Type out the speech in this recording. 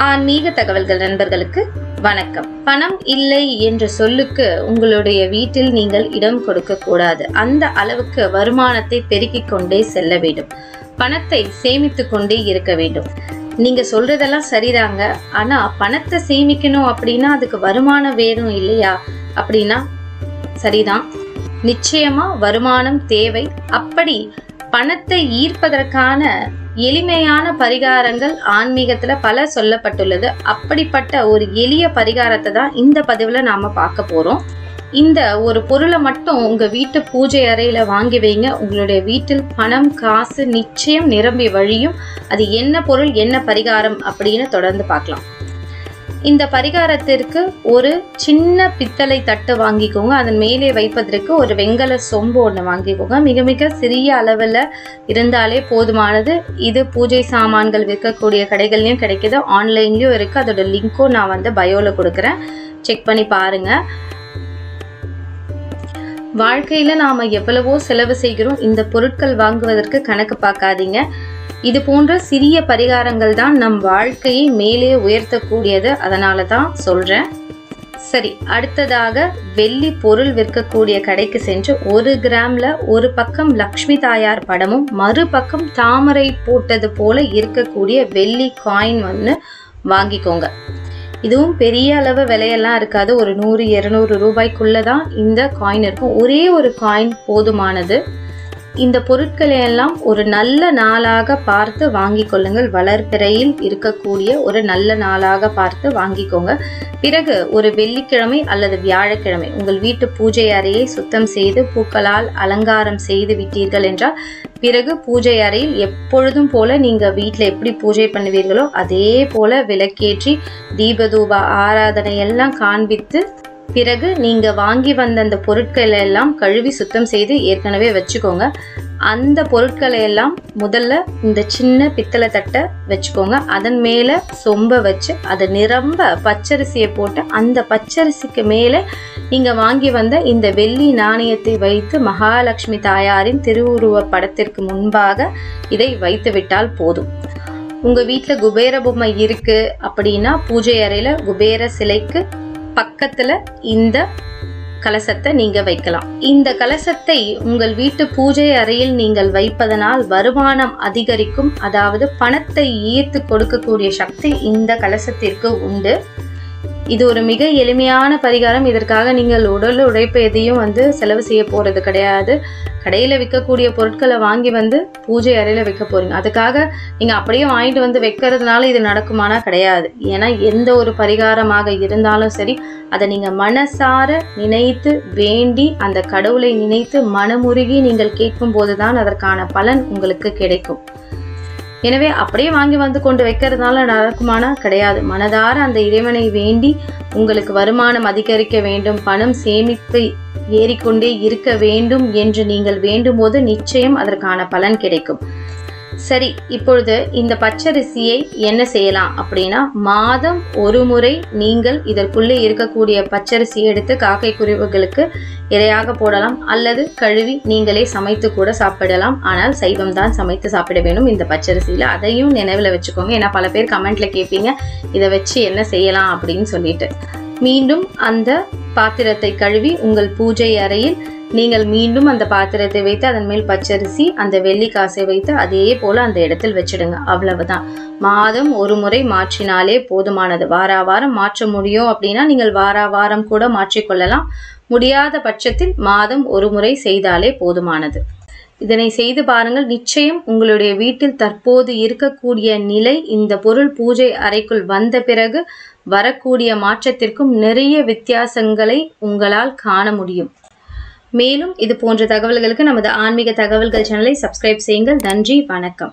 ஆன்மீக தகவல்கள் நண்பர்களுக்கு வணக்கம். பணம் இல்லை என்ற சொல்லுக்கு உங்களுடைய வீட்டில் நீங்கள் இடம் கொடுக்க கூடாது. அந்த அளவுக்கு வருமானத்தை பெருக்கிக் கொண்டே செல்ல வேண்டும். பணத்தை சேமித்து கொண்டே இருக்க வேண்டும். நீங்க சொல்றதெல்லாம் சரிதாங்க, ஆனா பணத்தை சேமிக்கணும் அப்படின்னா அதுக்கு வருமானம் வேணும் இல்லையா அப்படின்னா சரிதான், நிச்சயமா வருமானம் தேவை. அப்படி பணத்தை ஈர்ப்பதற்கான எளிமையான பரிகாரங்கள் ஆன்மீகத்துல பல சொல்லப்பட்டுள்ளது. அப்படிப்பட்ட ஒரு எளிய பரிகாரத்தை தான் இந்த பதிவுல நாம பார்க்க போறோம். இந்த ஒரு பொருளை மட்டும் உங்க வீட்டு பூஜை அறையில வாங்கி வைங்க. உங்களுடைய வீட்டில் பணம் காசு நிச்சயம் நிரம்பி வழியும். அது என்ன பொருள், என்ன பரிகாரம் அப்படின்னு தொடர்ந்து பார்க்கலாம். இந்த பரிகாரத்திற்கு ஒரு சின்ன பித்தளை தட்டு வாங்கிக்கோங்க. அதன் மேலே வைப்பதற்கு ஒரு வெங்கல சொம்பு ஒன்று வாங்கிக்கோங்க. மிக மிக சிறிய அளவில் இருந்தாலே போதுமானது. இது பூஜை சாமான்கள் விற்கக்கூடிய கடைகள்லையும் கிடைக்குது, ஆன்லைன்லயும் இருக்கு. அதோட லிங்க்கும் நான் பயோல கொடுக்குறேன், செக் பண்ணி பாருங்க. வாழ்க்கையில நாம எவ்வளவோ செலவு செய்கிறோம். இந்த பொருட்கள் வாங்குவதற்கு கணக்கு பார்க்காதீங்க. இது போன்ற சிறிய பரிகாரங்கள் தான் நம் வாழ்க்கையை மேலே உயர்த்தக்கூடியது. அதனால தான் சொல்றேன். சரி, அடுத்ததாக வெள்ளி பொருள் விற்கக்கூடிய கடைக்கு சென்று 1 கிராம்ல ஒரு பக்கம் லக்ஷ்மி தாயார் படமும் மறுபக்கம் தாமரை போட்டது போல இருக்கக்கூடிய வெள்ளி காயின் ஒன்று வாங்கிக்கோங்க. இதுவும் பெரிய அளவு விலையெல்லாம் இருக்காது. ஒரு 100-200 ரூபாய்க்குள்ளதான் இந்த காயின் இருக்கும். ஒரே ஒரு காயின் போதுமானது. இந்த பொருட்களை எல்லாம் ஒரு நல்ல நாளாக பார்த்து வாங்கி கொள்ளுங்கள். வளர்பிறையில் இருக்கக்கூடிய ஒரு நல்ல நாளாக பார்த்து வாங்கிக்கோங்க. பிறகு ஒரு வெள்ளிக்கிழமை அல்லது வியாழக்கிழமை உங்கள் வீட்டு பூஜை அறையை சுத்தம் செய்து பூக்களால் அலங்காரம் செய்து விட்டீர்கள் என்றால், பிறகு பூஜை அறையில் எப்பொழுதும் போல நீங்க வீட்டில் எப்படி பூஜை பண்ணுவீர்களோ அதே போல விளக்கேற்றி தீபதூப ஆராதனை எல்லாம் காண்பித்து, பிறகு நீங்க வாங்கி வந்த அந்த பொருட்களை எல்லாம் கழுவி சுத்தம் செய்து ஏற்கனவே வச்சுக்கோங்க. அந்த பொருட்களை எல்லாம் முதல்ல இந்த சின்ன பித்தளை தட்டை வச்சுக்கோங்க. அதன் மேல சொம்ப வச்சு அதை நிரம்ப பச்சரிசியை போட்டு அந்த பச்சரிசிக்கு மேல நீங்க வாங்கி வந்த இந்த வெள்ளி நாணயத்தை வைத்து மகாலட்சுமி தாயாரின் திருவுருவ படத்திற்கு முன்பாக இதை வைத்து விட்டால் போதும். உங்க வீட்டுல குபேர பொம்மை இருக்கு அப்படின்னா பூஜை அறையில குபேர சிலைக்கு பக்கத்துல இந்த கலசத்தை நீங்க வைக்கலாம். இந்த கலசத்தை உங்கள் வீட்டு பூஜை அறையில் நீங்கள் வைப்பதனால் வருமானம் அதிகரிக்கும். அதாவது பணத்தை ஈர்த்து கொடுக்கக்கூடிய சக்தி இந்த கலசத்திற்கு உண்டு. இது ஒரு மிக எளிமையான பரிகாரம். இதற்காக நீங்கள் உடல் உழைப்பு எதையும் செலவு செய்ய போறது கிடையாது. கடையில விற்கக்கூடிய பொருட்களை வாங்கி பூஜை அறையில வைக்க போறீங்க. அதுக்காக நீங்க அப்படியே வாங்கிட்டு வைக்கிறதுனால இது நடக்குமானா கிடையாது. ஏன்னா எந்த ஒரு பரிகாரமாக இருந்தாலும் சரி, அதை நீங்க மனசார நினைத்து வேண்டி அந்த கடவுளை நினைத்து மனமுருகி நீங்கள் கேட்கும் போதுதான் அதற்கான பலன் உங்களுக்கு கிடைக்கும். எனவே அப்படியே வாங்கி கொண்டு வைக்கிறதுனால நடக்குமானா கிடையாது. மனதார அந்த இறைவனை வேண்டி உங்களுக்கு வருமானம் அதிகரிக்க வேண்டும், பணம் சேமிப்பு ஏறிக்கொண்டே இருக்க வேண்டும் என்று நீங்கள் வேண்டும் போது நிச்சயம் அதற்கான பலன் கிடைக்கும். சரி, இப்பொழுது இந்த பச்சரிசியை என்ன செய்யலாம் அப்படின்னா, மாதம் ஒரு முறை நீங்கள் இதற்குள்ளே இருக்கக்கூடிய பச்சரிசி எடுத்து காக்கை குருவிகளுக்கு இரையாக போடலாம், அல்லது கழுவி நீங்களே சமைத்து கூட சாப்பிடலாம். ஆனால் சைவம் தான் சமைத்து சாப்பிட வேண்டும் இந்த பச்சரிசியில. அதையும் நினைவுல வச்சுக்கோங்க. ஏன்னா பல பேர் கமெண்ட்ல கேட்பீங்க இதை வச்சு என்ன செய்யலாம் அப்படின்னு சொல்லிட்டு. மீண்டும் அந்த பாத்திரத்தை கழுவி உங்கள் பூஜை அறையில் நீங்கள் மீண்டும் அந்த பாத்திரத்தை வைத்து அதன் மேல் பச்சரிசி அந்த வெள்ளி காசை வைத்து அதே போல அந்த இடத்தில் வச்சிடுங்க. அவ்வளவுதான். மாதம் ஒரு முறை மாற்றினாலே போதுமானது. வாரம் மாற்ற முடியும் அப்படின்னா நீங்கள் வாரம் கூட மாற்றிக்கொள்ளலாம். முடியாத பட்சத்தில் மாதம் ஒரு முறை செய்தாலே போதுமானது. இதனை செய்து பாருங்கள். நிச்சயம் உங்களுடைய வீட்டில் தற்போது இருக்கக்கூடிய நிலை இந்த பொருள் பூஜை அறைக்குள் வந்த பிறகு வரக்கூடிய மாற்றத்திற்கும் நிறைய வித்தியாசங்களை உங்களால் காண முடியும். மேலும் இது போன்ற தகவல்களுக்கு நமது ஆன்மீக தகவல்கள் சேனலை சப்ஸ்கிரைப் செய்யுங்கள். நன்றி, வணக்கம்.